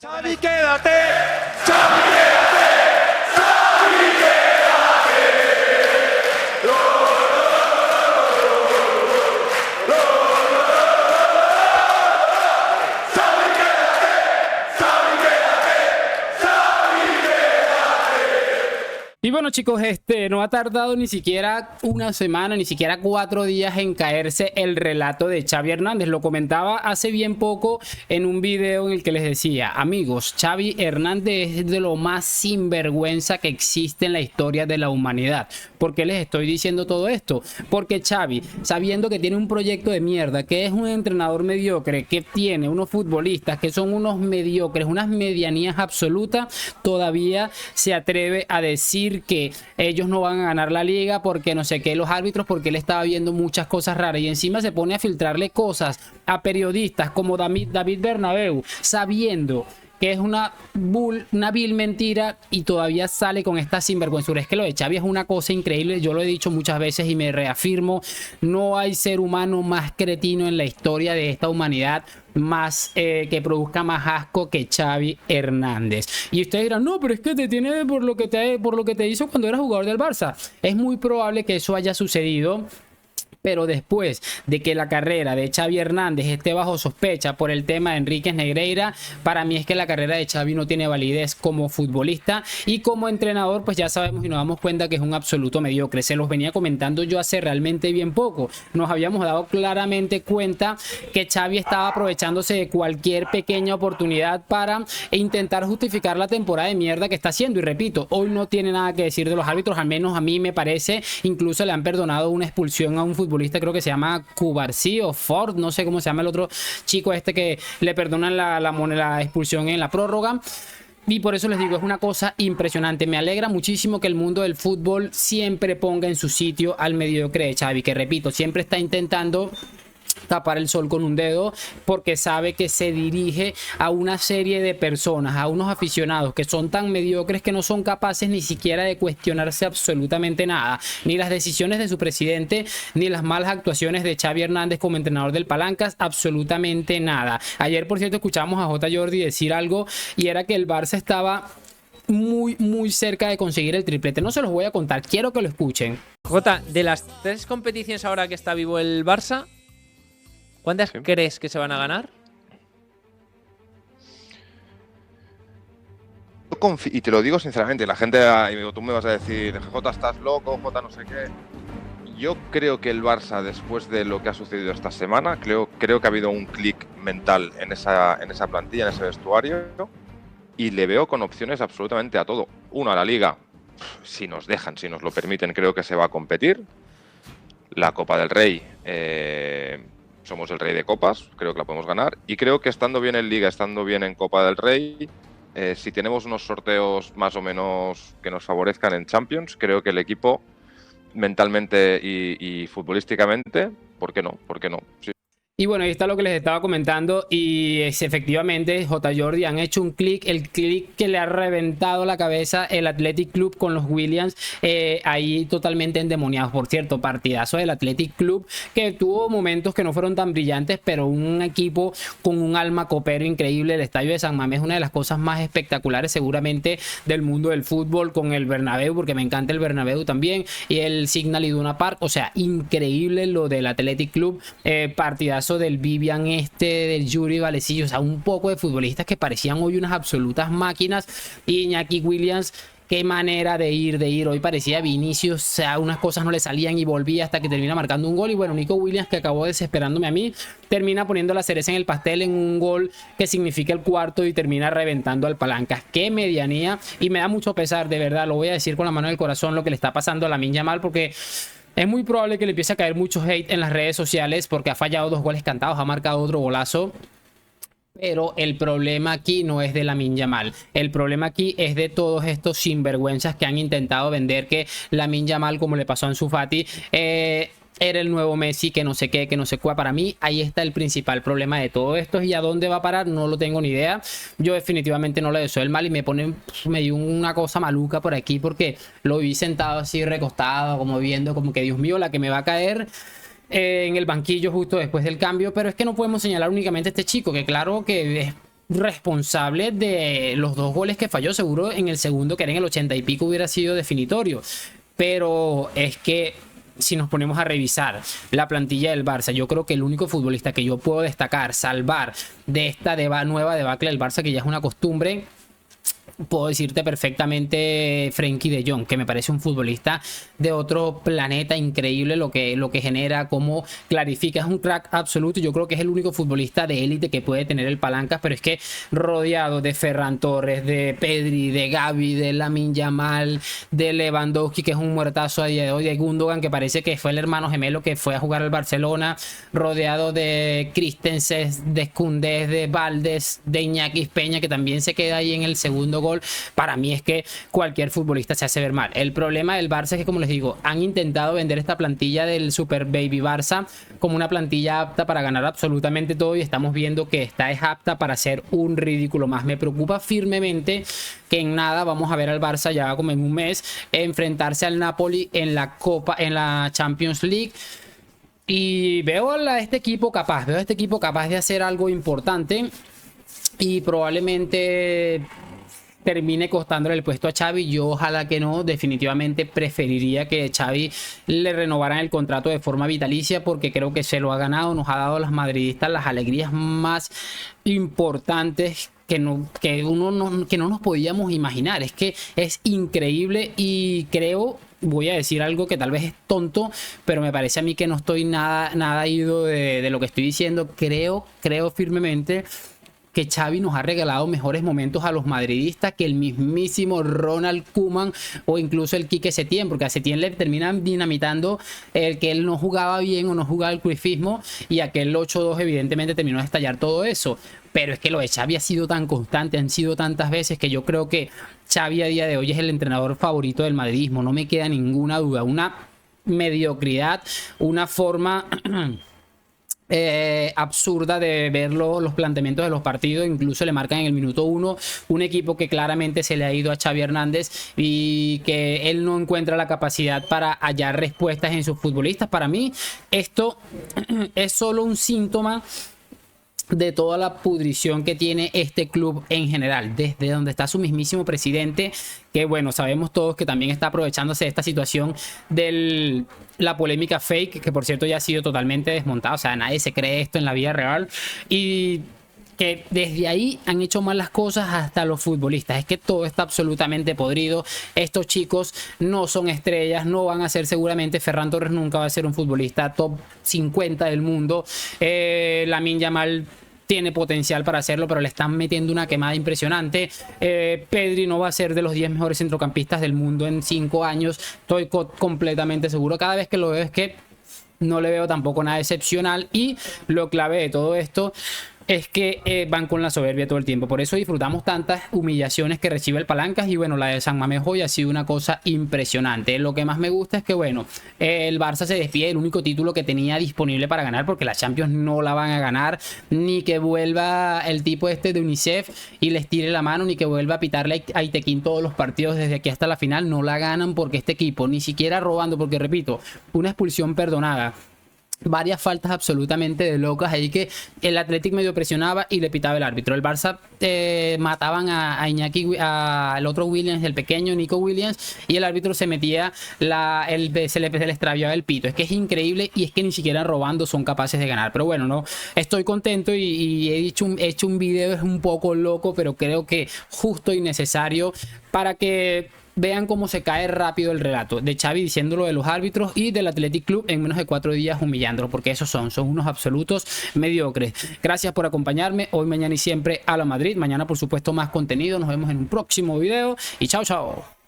Xavi, quédate. Xavi, quédate. Xavi, quédate. Xavi, quédate. Xavi, quédate. Xavi, quédate. Y bueno, chicos, no ha tardado ni siquiera una semana, ni siquiera 4 días en caerse el relato de Xavi Hernández. Lo comentaba hace bien poco en un video en el que les decía: amigos, Xavi Hernández es de lo más sinvergüenza que existe en la historia de la humanidad. ¿Por qué les estoy diciendo todo esto? Porque Xavi, sabiendo que tiene un proyecto de mierda, que es un entrenador mediocre, que tiene unos futbolistas que son unos mediocres, unas medianías absolutas, todavía se atreve a decir que ellos no van a ganar la liga porque no sé qué, los árbitros, porque él estaba viendo muchas cosas raras, y encima se pone a filtrarle cosas a periodistas como David Bernabéu, sabiendo que es una vil mentira, y todavía sale con esta sinvergüenzura. Es que lo de Xavi es una cosa increíble. Yo lo he dicho muchas veces y me reafirmo: no hay ser humano más cretino en la historia de esta humanidad, más que produzca más asco que Xavi Hernández. Y ustedes dirán: no, pero es que te tiene por lo que te hizo cuando eras jugador del Barça. Es muy probable que eso haya sucedido, pero después de que la carrera de Xavi Hernández esté bajo sospecha por el tema de Enríquez Negreira, para mí es que la carrera de Xavi no tiene validez como futbolista, y como entrenador pues ya sabemos y nos damos cuenta que es un absoluto mediocre. Se los venía comentando yo hace realmente bien poco. Nos habíamos dado claramente cuenta que Xavi estaba aprovechándose de cualquier pequeña oportunidad para intentar justificar la temporada de mierda que está haciendo. Y repito, hoy no tiene nada que decir de los árbitros, al menos a mí me parece. Incluso le han perdonado una expulsión a un futbolista, creo que se llama Cubarsí o Ford, no sé cómo se llama el otro chico que le perdonan la expulsión en la prórroga. Y por eso les digo, es una cosa impresionante. Me alegra muchísimo que el mundo del fútbol siempre ponga en su sitio al mediocre de Xavi, que repito, siempre está intentando tapar el sol con un dedo, porque sabe que se dirige a una serie de personas, a unos aficionados que son tan mediocres que no son capaces ni siquiera de cuestionarse absolutamente nada, ni las decisiones de su presidente, ni las malas actuaciones de Xavi Hernández como entrenador del Palancas, absolutamente nada. Ayer, por cierto, escuchamos a J. Jordi decir algo, y era que el Barça estaba muy cerca de conseguir el triplete. No se los voy a contar, quiero que lo escuchen. Jota, de las 3 competiciones ahora que está vivo el Barça, ¿cuántas crees que se van a ganar? Y te lo digo sinceramente, la gente, tú me vas a decir: Jota, estás loco, Jota, no sé qué. Yo creo que el Barça, después de lo que ha sucedido esta semana, creo que ha habido un clic mental en esa plantilla, en ese vestuario, y le veo con opciones absolutamente a todo. Uno, a la Liga, si nos dejan, si nos lo permiten, creo que se va a competir. La Copa del Rey, somos el rey de copas, creo que la podemos ganar, y creo que estando bien en Liga, estando bien en Copa del Rey, si tenemos unos sorteos más o menos que nos favorezcan en Champions, creo que el equipo mentalmente y futbolísticamente, ¿por qué no? ¿Por qué no? Sí. Y bueno, ahí está lo que les estaba comentando, y es efectivamente, J. Jordi, han hecho un clic, el clic que le ha reventado la cabeza el Athletic Club con los Williams, ahí totalmente endemoniados. Por cierto, partidazo del Athletic Club, que tuvo momentos que no fueron tan brillantes, pero un equipo con un alma copero increíble. El estadio de San Mamés es una de las cosas más espectaculares seguramente del mundo del fútbol, con el Bernabéu, porque me encanta el Bernabéu también, y el Signal Iduna Park. O sea, increíble lo del Athletic Club. Partidazo del Vivian, del Yuri Valecillo. O sea, un poco de futbolistas que parecían hoy unas absolutas máquinas. Y Iñaki Williams, qué manera de ir. Hoy parecía Vinicius, o sea, unas cosas no le salían y volvía hasta que termina marcando un gol. Y bueno, Nico Williams, que acabó desesperándome a mí, termina poniendo la cereza en el pastel en un gol que significa el cuarto y termina reventando al Palancas. Qué medianía, y me da mucho pesar, de verdad, lo voy a decir con la mano del corazón, lo que le está pasando a Lamine Yamal, porque es muy probable que le empiece a caer mucho hate en las redes sociales, porque ha fallado 2 goles cantados, ha marcado otro golazo. Pero el problema aquí no es de Lamine Yamal. El problema aquí es de todos estos sinvergüenzas que han intentado vender que Lamine Yamal, como le pasó a Ansu Fati, era el nuevo Messi, que no sé qué, que no sé cuál. Para mí ahí está el principal problema de todo esto, y a dónde va a parar no lo tengo ni idea. Yo definitivamente no le deseo el mal, y me dio una cosa maluca por aquí, porque lo vi sentado así recostado, como viendo como que Dios mío, la que me va a caer en el banquillo justo después del cambio. Pero es que no podemos señalar únicamente a este chico, que claro que responsable de los 2 goles que falló. Seguro en el segundo, que era en el 80 y pico, hubiera sido definitorio. Pero es que si nos ponemos a revisar la plantilla del Barça, yo creo que el único futbolista que yo puedo destacar, salvar de esta nueva debacle del Barça, que ya es una costumbre, puedo decirte perfectamente Frenkie de Jong, que me parece un futbolista de otro planeta, increíble lo que genera, cómo clarifica, es un crack absoluto. Yo creo que es el único futbolista de élite que puede tener el palancas, pero es que rodeado de Ferran Torres, de Pedri, de Gavi, de Lamine Yamal, de Lewandowski, que es un muertazo a día de hoy, de Gundogan, que parece que fue el hermano gemelo que fue a jugar al Barcelona, rodeado de Christensen, de Koundé, de Valdés, de Iñaki Peña, que también se queda ahí en el segundo gol. Para mí es que cualquier futbolista se hace ver mal. El problema del Barça es que, como les digo, han intentado vender esta plantilla del Super Baby Barça como una plantilla apta para ganar absolutamente todo, y estamos viendo que esta es apta para hacer un ridículo más. Me preocupa firmemente que en nada vamos a ver al Barça, ya como en un mes, enfrentarse al Napoli en la Champions League. Y veo a este equipo capaz de hacer algo importante, y probablemente termine costándole el puesto a Xavi. Yo ojalá que no, definitivamente preferiría que Xavi le renovaran el contrato de forma vitalicia, porque creo que se lo ha ganado, nos ha dado a los madridistas las alegrías más importantes que no nos podíamos imaginar. Es que es increíble, y creo, voy a decir algo que tal vez es tonto, pero me parece a mí que no estoy nada ido de lo que estoy diciendo. Creo firmemente que Xavi nos ha regalado mejores momentos a los madridistas que el mismísimo Ronald Koeman o incluso el Quique Setién, porque a Setién le terminan dinamitando el que él no jugaba bien o no jugaba el cruyffismo, y aquel 8-2 evidentemente terminó de estallar todo eso. Pero es que lo de Xavi ha sido tan constante, han sido tantas veces, que yo creo que Xavi a día de hoy es el entrenador favorito del madridismo, no me queda ninguna duda. Una mediocridad, una forma absurda de ver los planteamientos de los partidos. Incluso le marcan en el minuto 1 un equipo que claramente se le ha ido a Xavi Hernández, y que él no encuentra la capacidad para hallar respuestas en sus futbolistas. Para mí esto es solo un síntoma de toda la pudrición que tiene este club en general, desde donde está su mismísimo presidente, que bueno, sabemos todos que también está aprovechándose de esta situación de la polémica fake, que por cierto ya ha sido totalmente desmontada. O sea, nadie se cree esto en la vida real, y que desde ahí han hecho mal las cosas hasta los futbolistas. Es que todo está absolutamente podrido. Estos chicos no son estrellas, no van a ser seguramente. Ferran Torres nunca va a ser un futbolista top 50 del mundo. Lamine Yamal tiene potencial para hacerlo, pero le están metiendo una quemada impresionante. Pedri no va a ser de los 10 mejores centrocampistas del mundo en 5 años. Estoy completamente seguro. Cada vez que lo veo es que no le veo tampoco nada excepcional, y lo clave de todo esto es que van con la soberbia todo el tiempo. Por eso disfrutamos tantas humillaciones que recibe el Palancas, y bueno, la de San Mamés hoy ha sido una cosa impresionante. Lo que más me gusta es que bueno, el Barça se despide del único título que tenía disponible para ganar, porque la Champions no la van a ganar, ni que vuelva el tipo este de UNICEF y les tire la mano, ni que vuelva a pitarle a Itequín todos los partidos desde aquí hasta la final. No la ganan, porque este equipo, ni siquiera robando, porque repito, una expulsión perdonada, varias faltas absolutamente de locas ahí, que el Athletic medio presionaba y le pitaba el árbitro. El Barça mataban a Iñaki, al otro Williams, el pequeño Nico Williams, y el árbitro se metía, se le extraviaba el pito. Es que es increíble, y es que ni siquiera robando son capaces de ganar. Pero bueno, no estoy contento, y he hecho un video, es un poco loco, pero creo que justo y necesario para que vean cómo se cae rápido el relato de Xavi diciéndolo de los árbitros, y del Athletic Club en menos de 4 días humillándolo, porque esos son unos absolutos mediocres. Gracias por acompañarme hoy, mañana y siempre a la Madrid. Mañana por supuesto más contenido. Nos vemos en un próximo video, y chao.